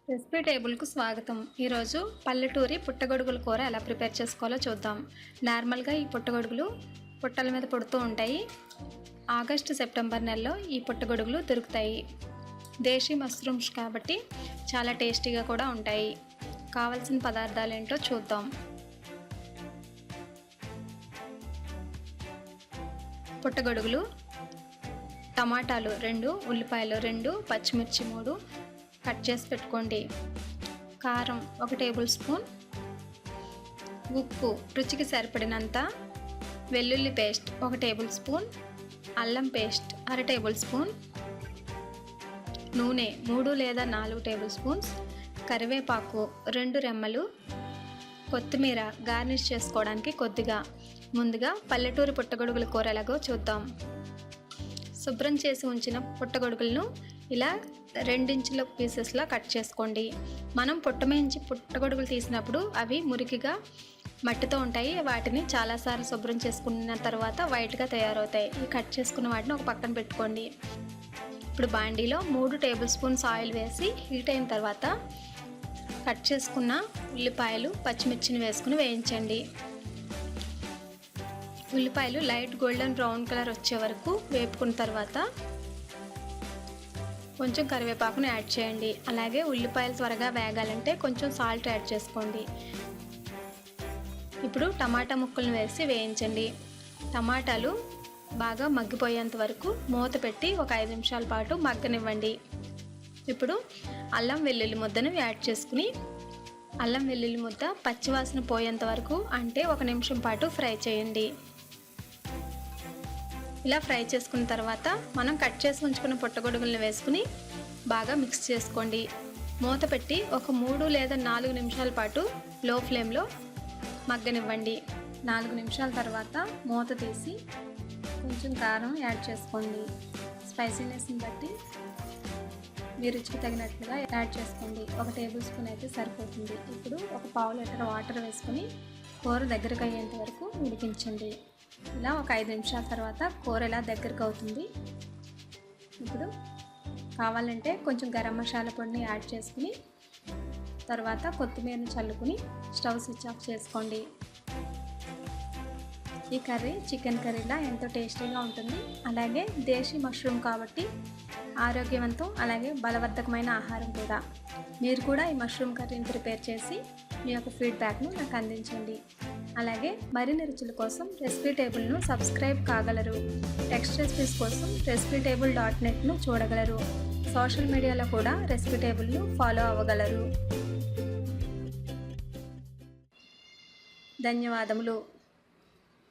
Recipe టేబుల్కు స్వాగతం. ఈరోజు పల్లెటూరి పుట్టగొడుగుల కూర ఎలా ప్రిపేర్ చేసుకోవాలో చూద్దాం. నార్మల్గా ఈ పుట్టగొడుగులు పుట్టల మీద పుడుతూ ఉంటాయి. ఆగస్టు సెప్టెంబర్ నెలలో ఈ పుట్టగొడుగులు దొరుకుతాయి. దేశీ మష్రూమ్స్ కాబట్టి చాలా టేస్టీగా కూడా ఉంటాయి. కావాల్సిన పదార్థాలు ఏంటో చూద్దాం. పుట్టగొడుగులు, టమాటాలు 2, ఉల్లిపాయలు 2, పచ్చిమిర్చి 3 కట్ చేసి పెట్టుకోండి. కారం 1 టేబుల్ స్పూన్, ఉప్పు రుచికి సరిపడినంత, వెల్లుల్లి పేస్ట్ 1 టేబుల్ స్పూన్, అల్లం పేస్ట్ 1/2 టేబుల్ స్పూన్, నూనె 3 లేదా 4 టేబుల్ స్పూన్స్, కరివేపాకు 2 రెమ్మలు, కొత్తిమీర గార్నిష్ చేసుకోవడానికి కొద్దిగా. ముందుగా పల్లెటూరి పుట్టగొడుగుల కూర ఎలాగో చూద్దాం. శుభ్రం చేసి ఉంచిన పుట్టగొడుగులను ఇలా 2 ఇంచుల పీసెస్లా కట్ చేసుకోండి. మనం పుట్టమేంచి పుట్టగొడుగులు తీసినప్పుడు అవి మురికిగా మట్టితో ఉంటాయి. వాటిని చాలాసార్లు శుభ్రం చేసుకున్న తర్వాత వైట్గా తయారవుతాయి. ఈ కట్ చేసుకున్న వాటిని ఒక పక్కన పెట్టుకోండి. ఇప్పుడు బాండీలో 3 టేబుల్ స్పూన్స్ ఆయిల్ వేసి హీట్ అయిన తర్వాత కట్ చేసుకున్న ఉల్లిపాయలు, పచ్చిమిర్చిని వేసుకుని వేయించండి. ఉల్లిపాయలు లైట్ గోల్డెన్ బ్రౌన్ కలర్ వచ్చే వరకు వేపుకున్న తర్వాత కొంచెం కరివేపాకును యాడ్ చేయండి. అలాగే ఉల్లిపాయలు త్వరగా వేగాలంటే కొంచెం సాల్ట్ యాడ్ చేసుకోండి. ఇప్పుడు టమాటా ముక్కలను వేసి వేయించండి. టమాటాలు బాగా మగ్గిపోయేంత వరకు మూత పెట్టి ఒక 5 నిమిషాల పాటు మగ్గనివ్వండి. ఇప్పుడు అల్లం వెల్లుల్లి ముద్దను యాడ్ చేసుకుని అల్లం వెల్లుల్లి ముద్ద పచ్చివాసన పోయేంత వరకు అంటే 1 నిమిషం పాటు ఫ్రై చేయండి. ఇలా ఫ్రై చేసుకున్న తర్వాత మనం కట్ చేసి ఉంచుకున్న పుట్టగొడుగులను వేసుకుని బాగా మిక్స్ చేసుకోండి. మూత పెట్టి ఒక 3 లేదా 4 నిమిషాల పాటు లో ఫ్లేమ్లో మగ్గనివ్వండి. 4 నిమిషాల తర్వాత మూత తీసి కొంచెం కారం యాడ్ చేసుకోండి. స్పైసీనెస్ని బట్టి మీ రుచికి తగినట్లుగా యాడ్ చేసుకోండి. 1 టేబుల్ స్పూన్ అయితే సరిపోతుంది. ఇప్పుడు ఒక 1/2 లీటర్ వాటర్ వేసుకొని కూర దగ్గరకు అయ్యేంత వరకు ఉడికించండి. ఇలా ఒక 5 నిమిషాల తర్వాత కూర ఇలా దగ్గరకు అవుతుంది. ఇప్పుడు కావాలంటే కొంచెం గరం మసాలా పొడిని యాడ్ చేసుకుని తర్వాత కొత్తిమీరని చల్లుకుని స్టవ్ స్విచ్ ఆఫ్ చేసుకోండి. ఈ కర్రీ చికెన్ కర్రీలా ఎంతో టేస్టీగా ఉంటుంది. అలాగే దేశీ మష్రూమ్ కాబట్టి ఆరోగ్యవంతం, అలాగే బలవర్ధకమైన ఆహారం కూడా. మీరు కూడా ఈ మష్రూమ్ కర్రీని ప్రిపేర్ చేసి మీ యొక్క ఫీడ్బ్యాక్ను నాకు అందించండి. అలాగే మరిన్ని రుచుల కోసం రెసిపీ టేబుల్ను సబ్స్క్రైబ్ కాగలరు. టెక్స్ట్ రెసిపీస్ కోసం recipetable.netను చూడగలరు. సోషల్ మీడియాలో కూడా రెసిపీ టేబుల్ను ఫాలో అవ్వగలరు. ధన్యవాదములు.